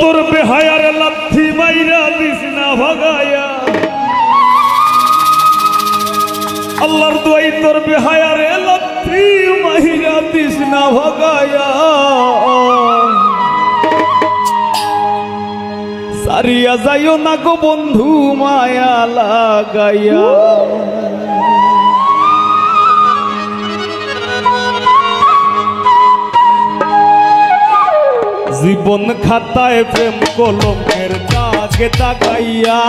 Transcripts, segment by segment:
তোর বেহায়ার লাথি মাইরা দিস না ভাগায়া আল্লাহর দোয়াই তোর বেহায়ার লাথি মাইরা দিস না ভাগায়া সারিয়া যাইও না গো বন্ধু মায়া লাগাইয়া জীবন খাতায় প্রেম কলমের দাগে দাগাইয়া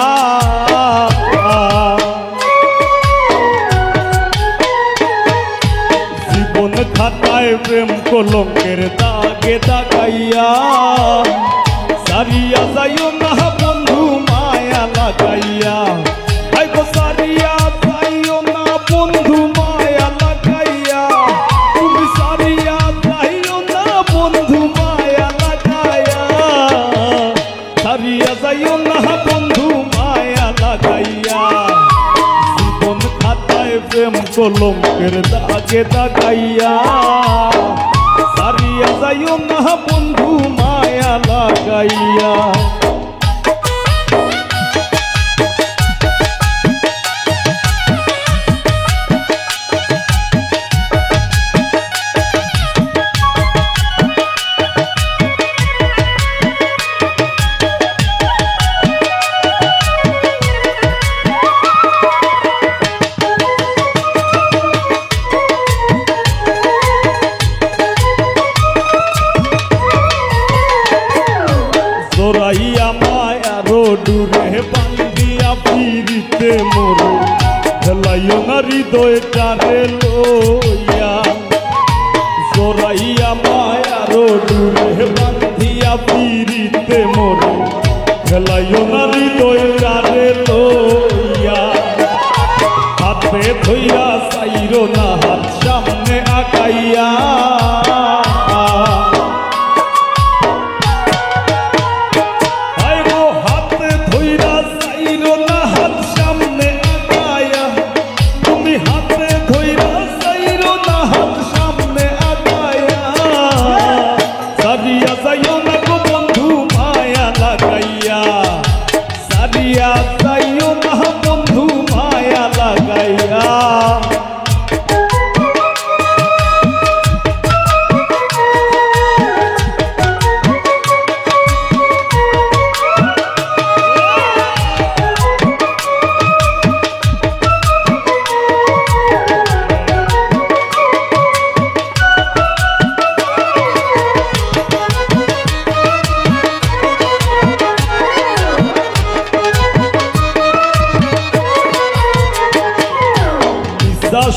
জীবন খাতায় প্রেম কলমের দাগে দাগাইয়া সারিয়া যাইও না বন্ধু মায়া লাগাইয়া আই গো সারিয়া যাইও না বন্ধু মায়া লাগাইয়া তুমি সারিয়া যাইও না বন্ধু মায়া লাগাইয়া সারিয়া যাইও না বন্ধু মায়া লাগাইয়া জীবন খাতায় প্রেম কলঙ্কের দাগে দাগাইয়া সারিয়া যাইও না বন্ধু মায়া লাগাইয়া জোরাইয়া মায়ারো ডুরে বান্দিয়া ফিরিতে মোরে খেলাইও না হৃদয়টারে লইয়া জোরাইয়া মায়ারো ডুরে বান্দিয়া ফিরিতে মোরে খেলাইও না হৃদয়টারে লইয়া হাতে ধইরা চাইরো না হাত সামনে আগাইয়া যাইও না বন্ধু মায়া লাগাইয়া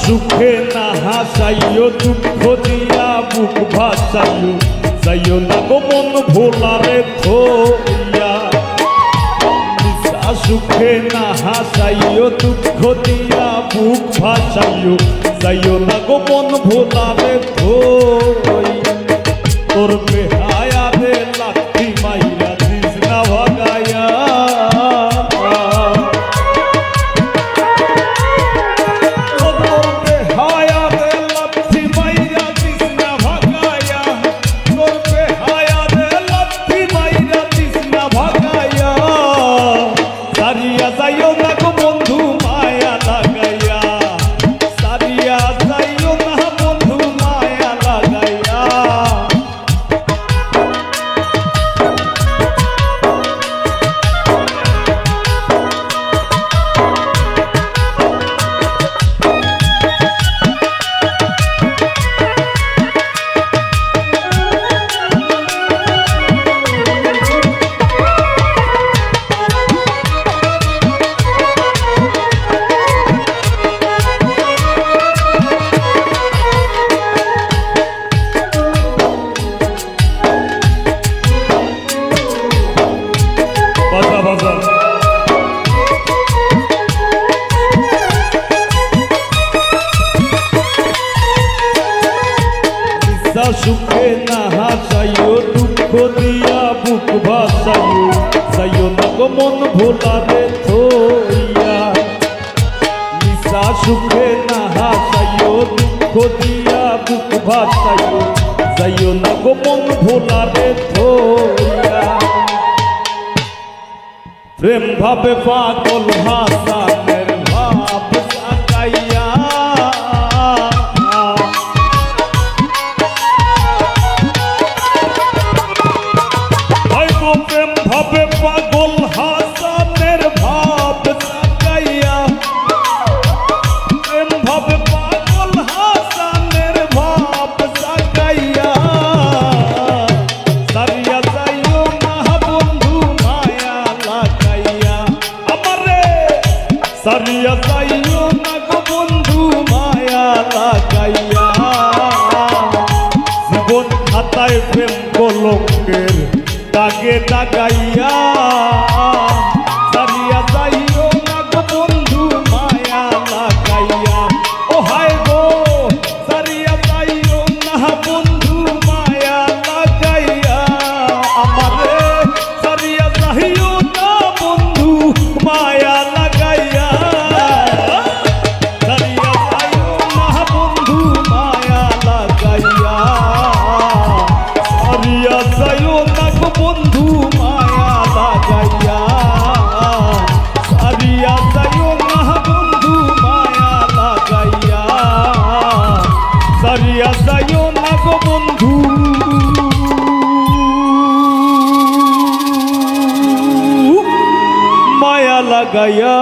সুখে না হাসাইও দুঃখ দিয়া বুক ভাসাইও যাইও না গো মন ভোলারে থইয়া সুখে না হাসাইও দুঃখ দিয়া বুক ভাসাইও যাইও না গো মন ভোলারে থইয়া তোর বেহায়া রে লাথি মাইরা দিস না ভাগাইয়া যাইও না গো বন্ধু মায়া লাগাইয়া সারিয়া যাইও না বন্ধু মায়া লাগাইয়া সুখে না হাসাইও দুঃখ দিয়া বুক ভাসাইও যাইও না গো মন ভোলারে থইয়া নিশা সুখে না হাসাইও দুঃখ দিয়া বুক ভাসাইও যাইও না গো মন ভোলারে থইয়া প্রেম ভাবে পাগল হাসানের ভাব সাকাইয়া প্রেম ভাবে পাগল হাসানের ভাব সাকাইয়া প্রেম ভাবে পাগল হাসানের ভাব সাকাইয়া সারিয়া যাইও না বন্ধু মায়া লাগাইয়া আমারে সারিয়া যাইও না গো বন্ধু মায়া লাগাইয়া জীবন খাতায় প্রেম কলঙ্কের দাগে দাগাইয়া সারিয়া যাইও না গো বন্ধু মায়া লাগাইয়া ও হায় গো সারিয়া যাইও না বন্ধু মায়া লাগাইয়া আমারে সারিয়া যাইও না বন্ধু মায়া লাগাইয়া সারিয়া যাইও না বন্ধু মায়া লাগাইয়া সারিয়া যাইও না গো বন্ধু মায়া লাগাইয়া সারিয়া যাইও না বন্ধু মায়া লাগাইয়া সারিয়া যাইও না গো বন্ধু মায়া লাগাইয়া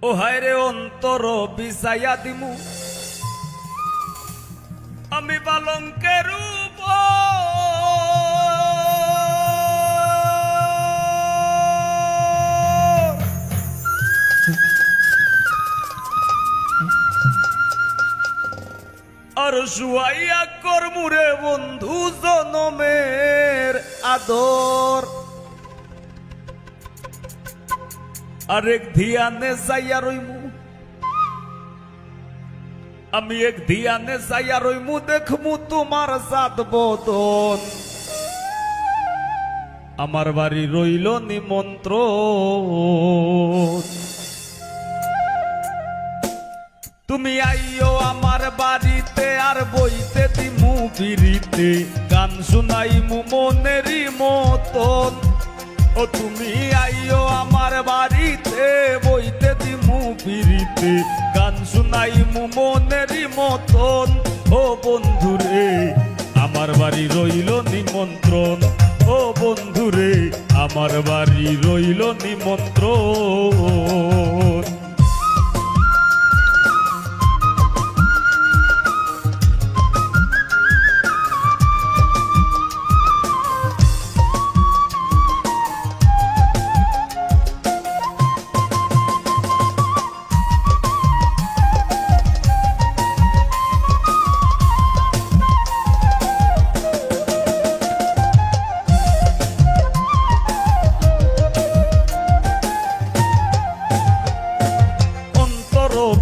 ও হায় রে অন্তর বিছাইয়া দিমু আমি পালঙ্কের আর শুয়াইয়া করমুরে বন্ধু জনমের আদর আরেক ধিয়ানে যাইয়া রইমু আমি এক ধিয়ানে যাইয়া রইমু দেখমু তোমার সাত বদন আমার বাড়ি রইল নিমন্ত্রণ তুমি আইও আমার বাড়িতে আর বইতে দিমু বিড়িতে গান শুনাইমু মনেরই মতন ও তুমি আইও আমার বাড়িতে বইতে দিমু বিড়িতে গান শুনাইমু মনেরই মতন ও বন্ধুরে আমার বাড়ি রইল নিমন্ত্রণ ও বন্ধুরে আমার বাড়ি রইল নিমন্ত্রণ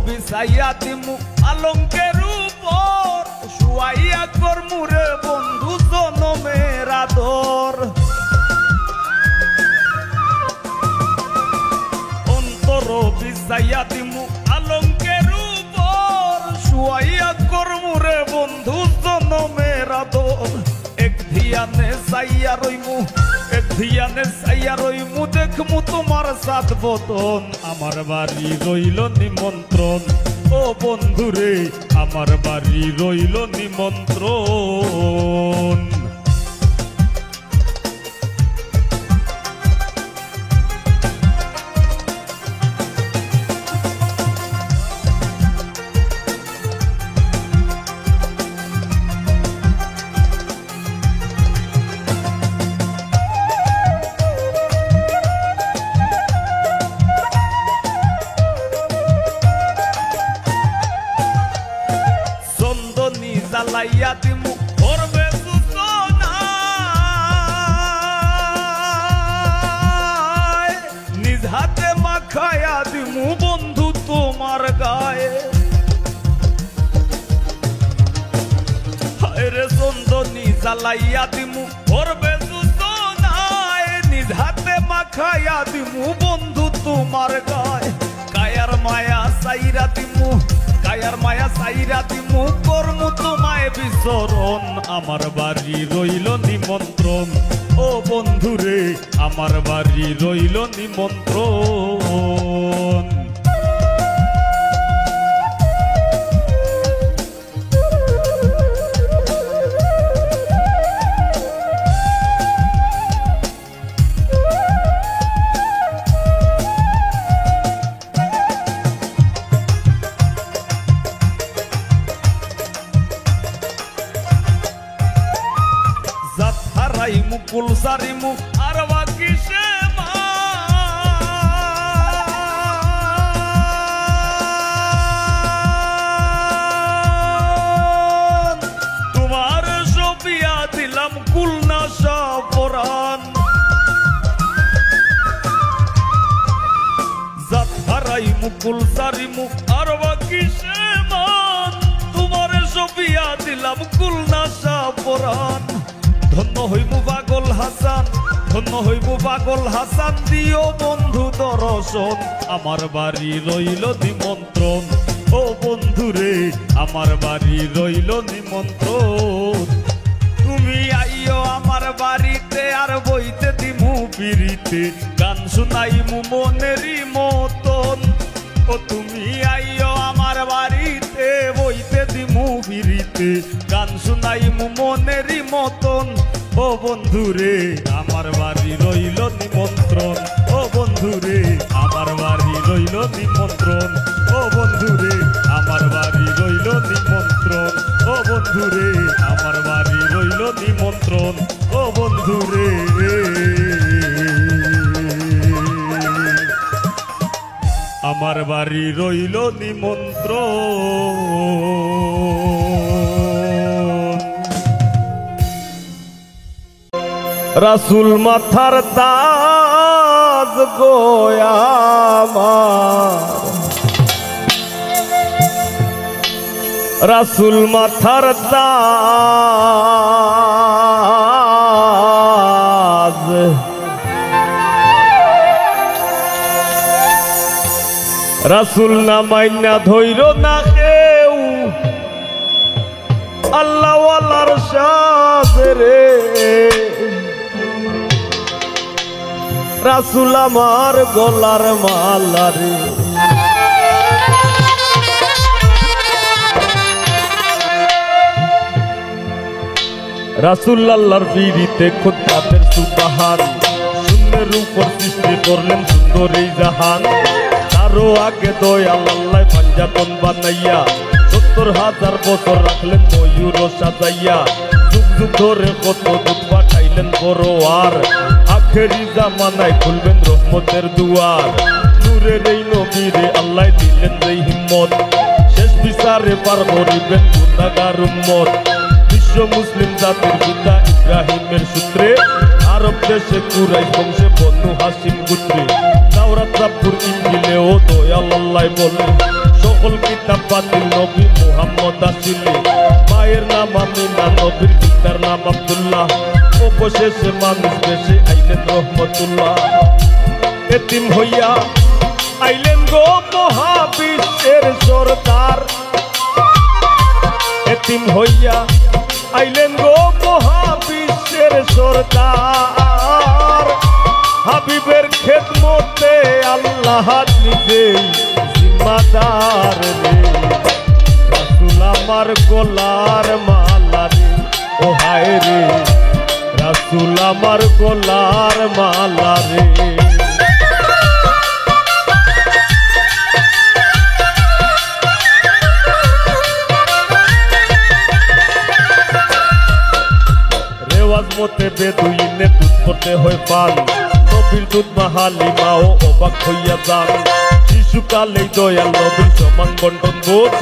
বিছাইয়া দিমু পালঙ্কের উপর শুয়াইয়া করমুরে বন্ধু জনমের আদর অন্তর বিছাইয়া দিমু পালঙ্কের উপর শুয়াইয়া করমুরে বন্ধু জনমের আদর এক ধিয়ানে যাইয়া রইমু এক ধিয়ানে যাইয়া রইমু দেখমু তোমার সাত বদন আমার বাড়ি রইল নিমন্ত্রণ ও বন্ধুরে আমার বাড়ি রইল নিমন্ত্রণ জ্বালাইয়া দিমু করবে সূচনা নিজ হাতে মাখাইয়া দিমু বন্ধু তোমার গায়ে হায় রে চন্দনী জ্বালাইয়া দিমু করবে সূচনা নিজ হাতে মাখাইয়া দিমু বন্ধু তোমার গায়ে কায়ার মায়া সাইরা দিমু কায়ার মায়া সাইরা দিমু করমু তোমায় বিচরণ আমার বাড়ি রইল নিমন্ত্রণ ও বন্ধুরে আমার বাড়ি রইল নিমন্ত্রণ মুকুল সারিমু আর বাকি সে তোমার সবিয়া দিলাম কুলনা সপরান জাত হারাই মুকুল সারিমু আর বাকি সে তোমার সবিয়া দিলাম কুলনা সপরান ধন্য হইমু পাগল হাসান ধন্য হইমু পাগল হাসান দিও বন্ধু দর্শন আমার বাড়ি রইল নিমন্ত্রণ ও বন্ধুরে আমার বাড়ি রইল নিমন্ত্রণ তুমি আইও আমার বাড়িতে আর বইতে দিমু পিরিতে গান শুনাইমু মনেরই মতন ও তুমি আইও আমার বাড়িতে বইতে দিমু পিরিতে গান শুনাইমু মনেরই মতন ও বন্ধুরে আমার বাড়ি রইল নিমন্ত্রণ ও বন্ধুরে আমার বাড়ি রইল নিমন্ত্রণ ও বন্ধুরে আমার বাড়ি রইল নিমন্ত্রণ ও বন্ধুরে আমার বাড়ি রইল নিমন্ত্রণ ও বন্ধুরে আমার বাড়ি রইল নিমন্ত্রণ রাসূল মাথার তাজ গোয়ামার রাসূল মাথার তাজ রাসূল না মাইনা ধইর না কেউ আল্লাহ ওয়ালার সাজ রে রাসূল আমার গলার মালা রে রাসূল আল্লাহর বিরিতে খুতবাতের সুবহান শূন্যের উপর সৃষ্টি করলেন সুন্দর এই জাহান তারও আগে দয়াল আল্লাহ পাঞ্জাতন বানাইয়া ৭০,০০০ বছর রাখলেন ময়ূর সাজাইয়া যুগ যুগ ধরে কত দুধ পাঠাইলেন বড়োয়ার আখেরি জামানায় খুলবেন রহমতের দুয়ার নূরের এই নবীরে আল্লাহ দিলেন যে হিম্মত শেষ বিচারে পার করিবেন গুনাহগার উম্মত বিশ্ব মুসলিম জাতির পিতা ইব্রাহিমের সূত্রে আরব দেশে কুরাইশ বংশে বনু হাশিম গোত্রে তাওরাত জাবুর ইনজিলেও দয়াল আল্লাহ বলে সকল কিতাব বাতিল নবী মুহাম্মদ আসিলে মায়ের নাম আমিনা নবীর পিতার নাম আব্দুল্লাহ অবশেষে মানুষ বেশে আইলেন রহমতুল্লাহ এতিম হইয়া আইলেন গো মহাবিশ্বের সরদার এতিম হইয়া আইলেন গো মহাবিশ্বের সরদার হাবিবের খেদমতে আল্লাহ নিজেই জিম্মাদার রে রাসূল আমার গলার মালা রে ও হায় রে রাসূল আমার গলার মালা রে মতে বেদুইনে দুধ করতে হয় পান নবীর দুধ মাহালিমাও অবাক হইয়া যান শিশুকালেই দয়াল নবীর সমান বন্টন বোধ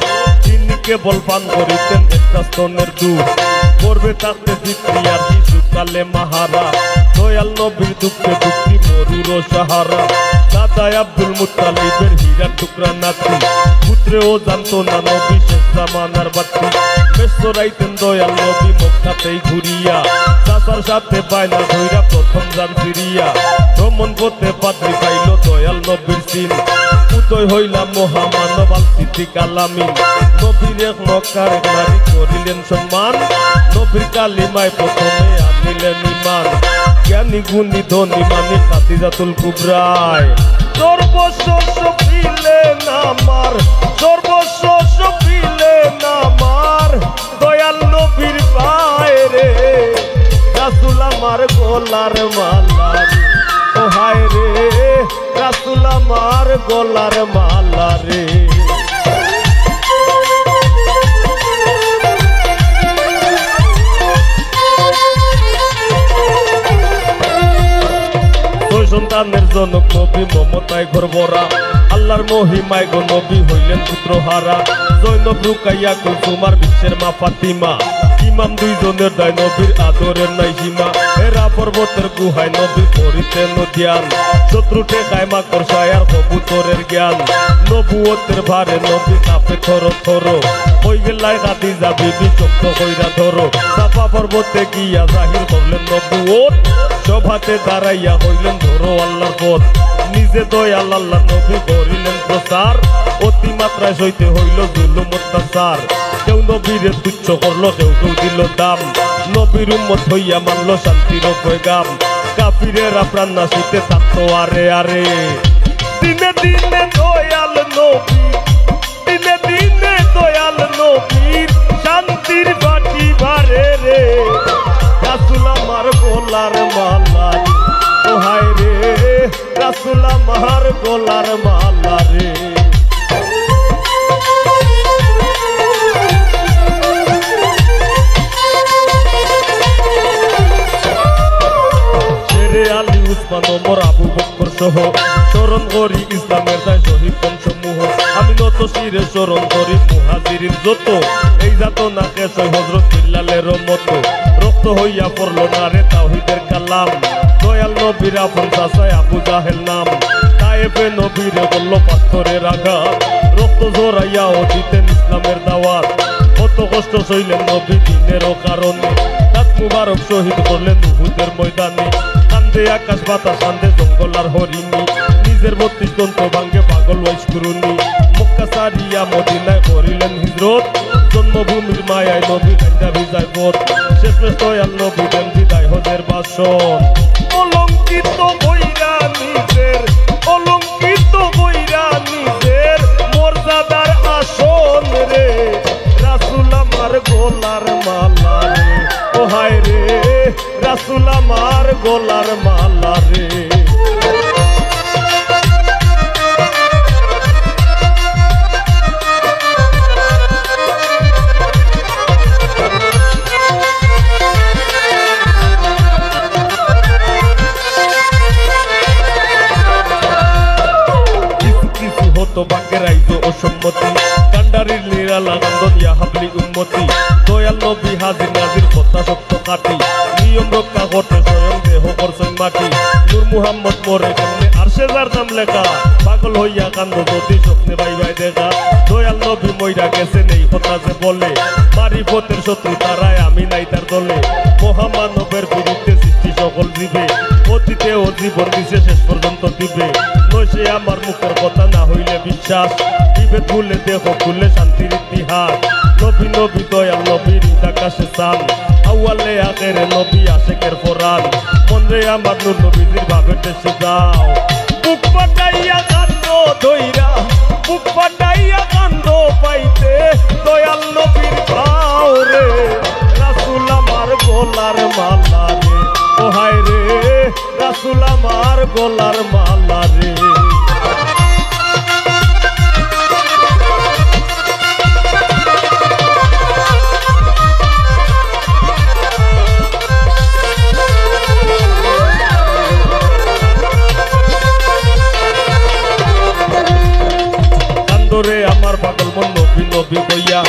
তিনি কেবল পান করিতেন একটা স্তনের দুধ করবে তাতে পিতৃ আর শিশুকালে মাহারা দয়াল নবীর দুঃখে দুঃখী মরুর সাহারা দাদাই আব্দুল মুত্তালিবের হীরার টুকরা নাতি পুত্রেও জানতো না নবী শেষ জামানার বাতি ব্যস্ত রাইতেন দয়াল নবী মক্কাতেই ঘুরিয়া চাচার সাথে বায়না ধইরা প্রথম যান ফিরিয়া ভ্রমণ করতে পাত্রী পাইল দয়াল নবীর সিন বিজয় হইলাম মহামানব আল সিদ্দিক আল আমিন নবীর এক মক্কার এক নারী করিলেন সম্মান নবীর কালিমায় প্রথমে আনিলেন ঈমান জ্ঞানী গুণী ধনী মানি খাদিজাতুল কুবরায় সর্বস্ব সপিলেন আমার সর্বস্ব সপিলেন আমার দয়াল নবীর পায়ে রে রাসূল আমার গলার মালা ও হায় রে রাসূল আমার গলার মালা রে সন্তানের জনক নবী মমতায় ঘর ভরা আল্লাহর মহিমায় গো নবী হইলেন পুত্রহারা জৈনব রুকাইয়া কুলসুমার বিশ্বের মা ফাতিমা ইমাম দুইজনের দায় নবীর আদরের নাই সীমা হেরা পর্বতের গুহায় নবী করিতেন ধ্যান শত্রু ঠেকায় মাকড় সায়ার কবুতরের জ্ঞান নবুয়তের ভারে নবী কাঁপে থর থর হই গেলায় খাদিজা বিবি চক্র কইরা ধরো সাফা পর্বতে গিয়া জাহির করলেন নবুয়ত সভাতে দাঁড়াইয়া হইলেন ধরো আল্লাহর পথ নিজে দয়াল আল্লাহ নবী করিলেন প্রচার অতিমাত্রায় সইতে হইল জুলুম অত্যাচার কেউ নবীরে তুচ্ছ করলো কেউ কেউ দিল দাম নবীর উম্মত হইয়া মানলো শান্তির পয়গাম কাফিরেরা প্রাণ নাশিতে থাকতো আরে আরে দিনে দিনে দয়াল নবী দিনে দিনে দয়াল নবীর শান্তির বাটি বারে রে রাসূল আমার গলার মালা ও হায় রে রাসূল আমার গলার মালা রে শেরে আলী উসমান ওমর আবু বকর সহ স্মরণ করি ইসলামের দায় শহীদ বংশসমূহ আমি নত শিরে স্মরণ করি মুহাজিরিন যত এই যাত না কেশ হযরত বিল্লালের মতো রক্ত হইয়া পড়লো না রে তাওহীদের কালাম দয়াল নবীর আপন চাচায় আবু জাহেল নাম তায়েবে নবীরে বলল পাথরের আঘাত রক্ত ঝরাইয়াও দিতেন ইসলামের দাওয়াত কত কষ্ট সইলেন নবী দিনেরও কারণে দাঁত মুবারক শহীদ করলেন উহুদের ময়দানে কান্দে আকাশ বাতাস কান্দে জঙ্গল আর হরিণী নিজের 32 দন্ত ভাঙ্গে পাগল ওয়াইস করুনি মক্কা সারিয়া মদিনায় করিলেন হিজরত জন্মভূমির মায়ায় নবী কান্দা ভিজায় পথ শেষমেশ দয়াল নবী দেন বিদায় হজের বাসন অলঙ্কিত বইরা নিজের অলঙ্কিত বইরা নিজের মর্যাদার আসন রে রাসূল আমার গলার মালা রে ও হায় রে রাসূল আমার গলার মালা রে বাকের আইজ অসম্মতি কান্ডারির নিরালা নন্দন ইয়া হাবলি উম্মতি দয়াল নবী হাজির নাজির কথা সত্য কাটি নিয়ম রক্ষা করতে স্বয়ং দেহ করছেন মাটি নূর মুহাম্মদ মোরে কেমনে আরশে যার নাম লেখা পাগল হইয়া কান্দ যদি স্বপ্নে ভাই ভাই দেখা দয়াল নবী মইরা গেছেন এই কথা যে বলে মারিফতের শত্রু তারায় আমি নাই তার দলে মহামানবের বিরুদ্ধে সৃষ্টি সকল জীবে অতীতে ও জীবন দিছে শেষ পর্যন্ত দিবে নইসে আমার মুখের কথা না হইলে বিশ্বাস বিভেদ ভুলে দেহ খুলে শান্তির ইতিহাস নবী নবী দয়াল নবীর আকাশে চান আউয়ালে আখেরে নবী আশেকের ফরান মনরে আমার নূর নবীর ভাবে দেশে যাও বুক ফাটাইয়া কান্দ ধইরা বুক ফাটাইয়া কান্দ পাইতে দয়াল নবীর ভাও রে রাসূল আমার গলার মালা রে ও হায় রে রাসূল আমার গলার মালা রে কান্দরে আমার পাগল মন নবী নবী কইয়া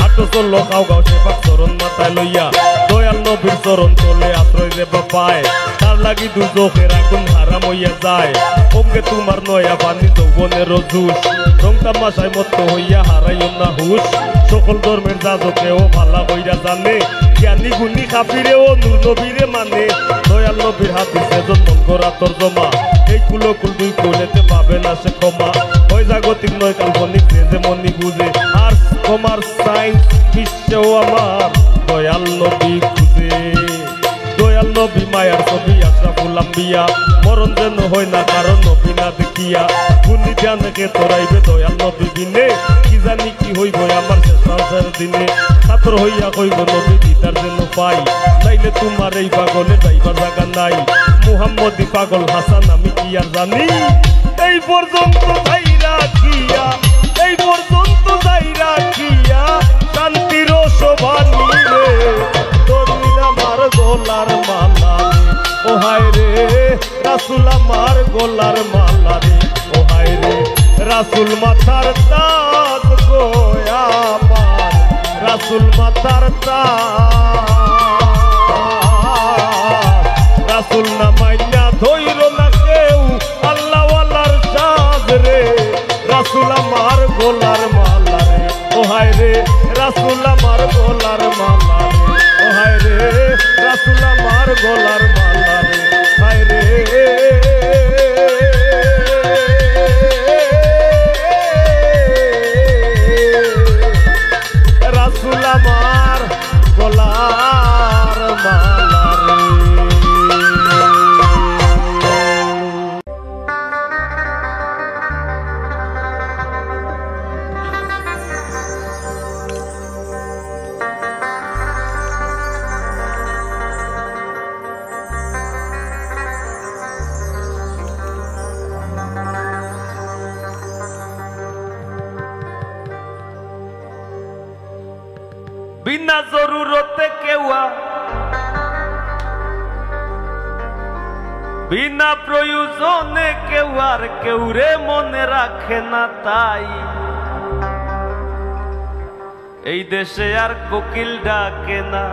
আটো চলো খাও গাও সেবা চরণ মাথায় লইয়া দয়াল নবীর চরণ তলে আশ্রয় রে বাপায় তার লাগি দুজখের আগুন হারাম হইয়া যায় ওমকে তোমার নয়া পানি যৌবনের জুস রং তামাশায় মত্ত হইয়া হারাইও না হুশ সকল ধর্মের যাজকেও ভালা কইরা জানে জ্ঞানী গুণী কাফিরেও নূর নবীরে মানে দয়াল নবীর হাদিসে মন করা তর্জমা এই কুলকুল দুই কইলেতে পাবে না সে ক্ষমা হয় জাগতিক নয় কাল্পনিক যে মনি বুঝে আর কমার্স সায়েন্স বিশ্বেও আমার দয়াল নবী খুঁজে দয়াল নবী মায়ার ছবি আশরাফুল আম্বিয়া মরণ যেন হয় না কারণ নবী না দেখিয়া গুণী ধ্যানকে তোরাইবে দয়াল নবী দিনে কি জানি কি হইব আমার শেষ সংসার দিনে ছাত্র হইয়া কইব নবী দিদার যেন পাই নাইলে তোমার এই পাগলে যাইবার জায়গা নাই মুহাম্মদি পাগল হাসান আমি কি আর জানি এই পর্যন্ত যাইরা কিয়া এই পর্যন্ত যাইরা কিয়া শান্তির শোভানি রে তোর আমার গোলার মালা রে ও হায় রে রাসূল আমার গোলার মালা রে ও হায় রে রাসূল মাথার তাজ গো আমার রাসূল মাথার তাজ রাসূল না মাইনা ধইর না কেউ আল্লাহওয়ালার সাজ রে রাসূল আমার গোলার মালা রে ও হায় রে রাসূল আমার গোলার মালা রে ও হায় রে রাসূল আমার গোলার মালা রে হায় রে রাসূল আমার গোলার মালা রে बिना जरूरत केवा बिना प्रयोजने केवार केउरे मने राखे ना ताई এই দেশে আর কোকিল ডাকে না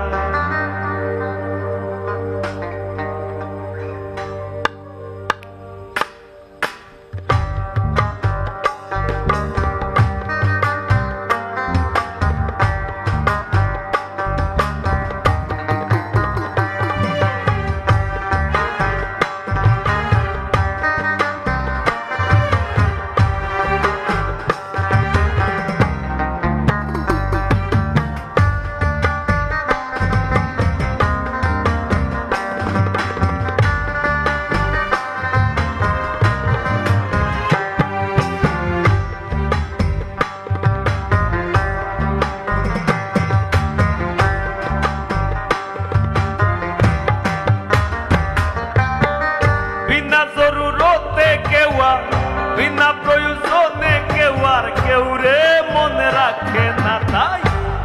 बिना प्रयोजने केवार केउरे मने राखे ना ताई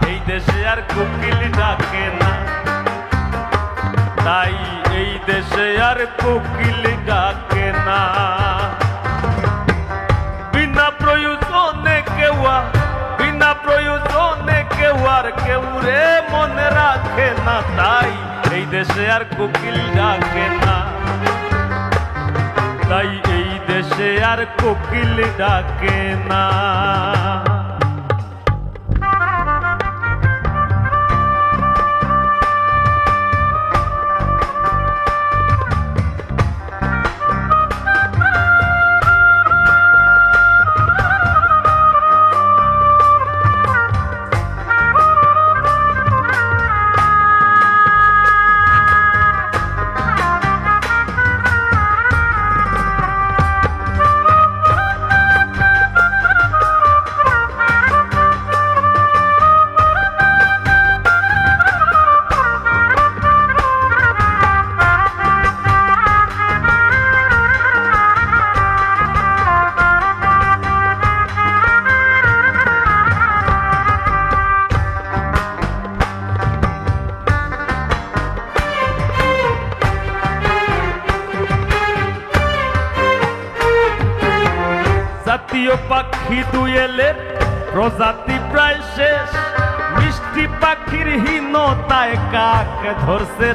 এই দেশে আর কোকিল ডাকে না তাই এই দেশে আর কোকিল ডাকে না বিনা প্রয়োজনে কেওয়ার কেউরে মনে রাখে না তাই এই দেশে আর কোকিল ডাকে না তাই এই দেশে আর কোকিল ডাকে না জাতীয় পাখি দুয়েলের প্রজাতি প্রায় শেষ মিষ্টি পাখির হীনতায় কাক ধরছে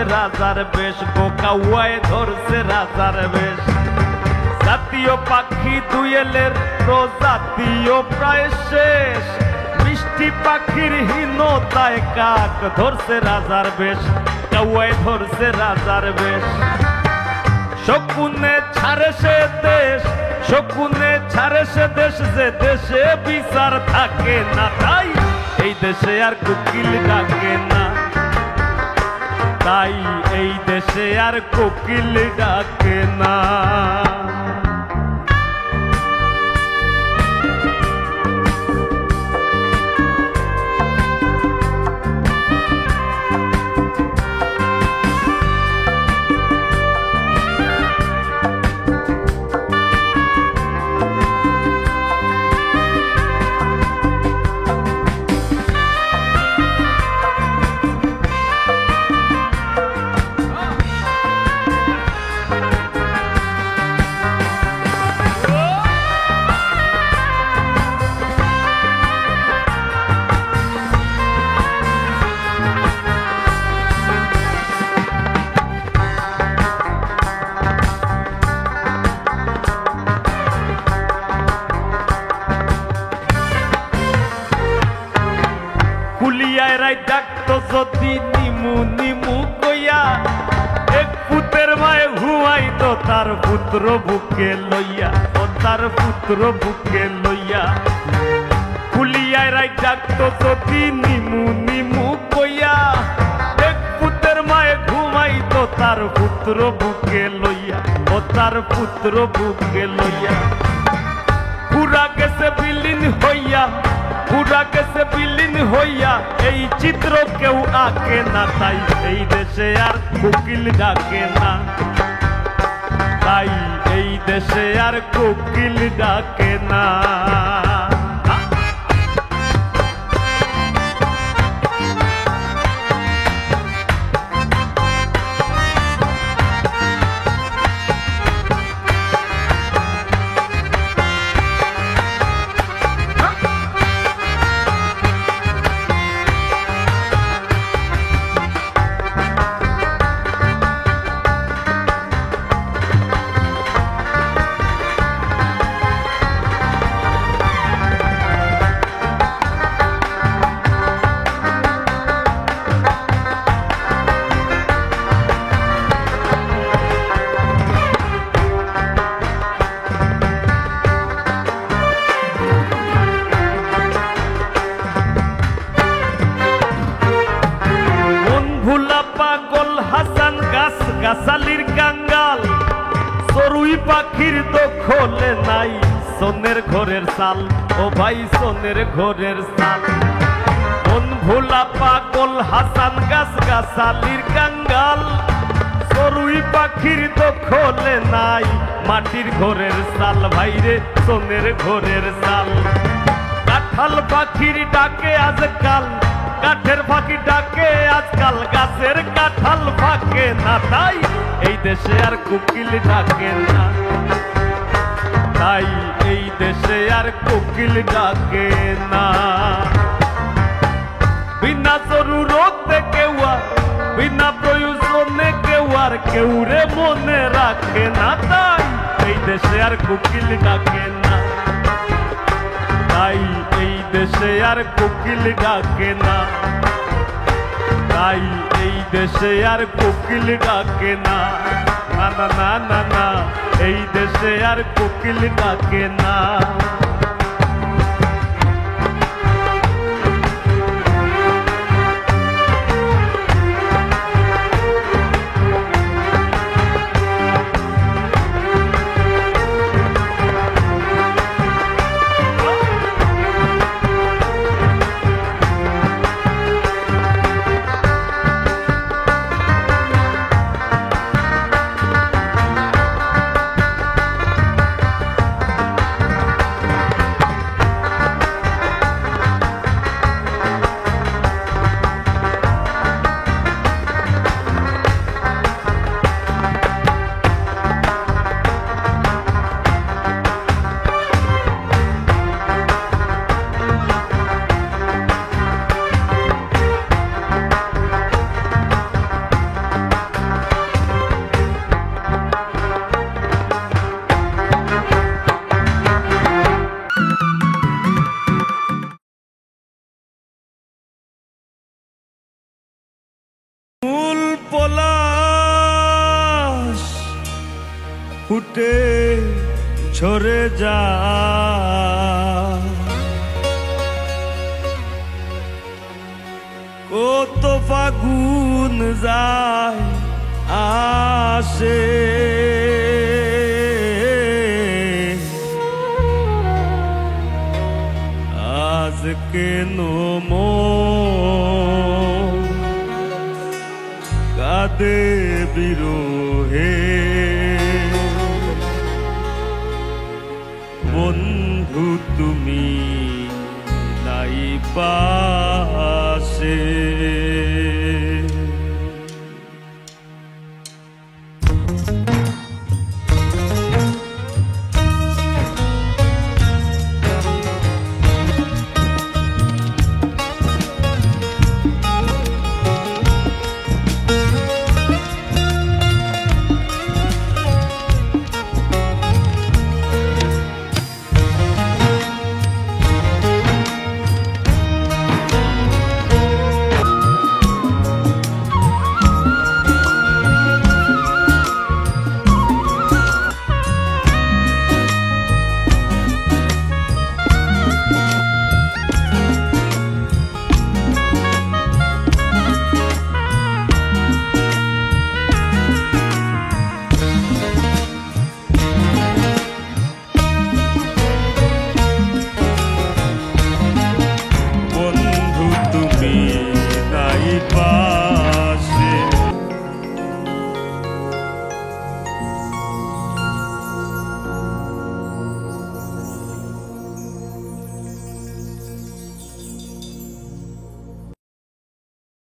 রাজার বেশ বোকাওয়ায় ধরছে রাজার বেশ জাতীয় পাখি দুয়েলের প্রজাতিও প্রায় শেষ। মিষ্টি পাখির হীনতায় কাক ধরছে রাজার বেশ, কাউয়ায় ধরছে রাজার বেশ। শকুনে ছাড়ে সে দেশ, শকুনে ছাড়ে সে দেশ, যে দেশে বিচার থাকে না, তাই এই দেশে আর কোকিল ডাকে না, তাই এই দেশে আর কোকিল ডাকে না। কুলিয়ায় রাই ডাকতো যদি নিমু নিমু কইয়া, এক পুতের মায়ে ঘুমাইতো তার পুত্র বুকে লইয়া, ও তার পুত্র বুকে লইয়া। কুলিয়ায় রাই ডাকতো যদি নিমু নিমু কইয়া, এক পুতের মায়ে ঘুমাইতো তার পুত্র বুকে লইয়া, ও তার পুত্র বুকে লইয়া। পুরা গেছে বিলীন হইয়া, পুরা গেছে বিলীন হইয়া, এই চিত্র কেউ আঁকে না, তাই এই দেশে আর কোকিল ডাকে না, তাই এই দেশে আর কোকিল ডাকে না। গাছালির কাঙ্গাল, চড়ুই পাখির দখলে নাই সোনের ঘরের চাল, ও ভাই সোনের ঘরের চাল। মন ভোলা পাগল হাসান গাছ গাছালির কাঙ্গাল, চড়ুই পাখির দখলে নাই মাটির ঘরের চাল, ভাইরে সোনের ঘরের চাল। কাঁঠাল পাখির ডাকে আজকাল, কাঠের ফাঁকি ডাকে আজকাল, গাছের কাঁঠাল ফাঁকে না, তাই এই দেশে আর কোকিল ডাকে না, তাই এই দেশে আর কোকিল ডাকে না। বিনা জরুরতে কেউ আর, বিনা প্রয়োজনে কেউ আর কেউরে মনে রাখে না, তাই এই দেশে আর কোকিল ডাকে না, তাই এই দেশে আর কোকিল ডাকে না, তাই এই দেশে আর কোকিল ডাকে না, না না না না না, এই দেশে আর কোকিল ডাকে না। সরে যা কত ফাগুন যায় আসে আজ কেন মন কাঁদে বিরহে বন্ধু তুমি নাই পাশে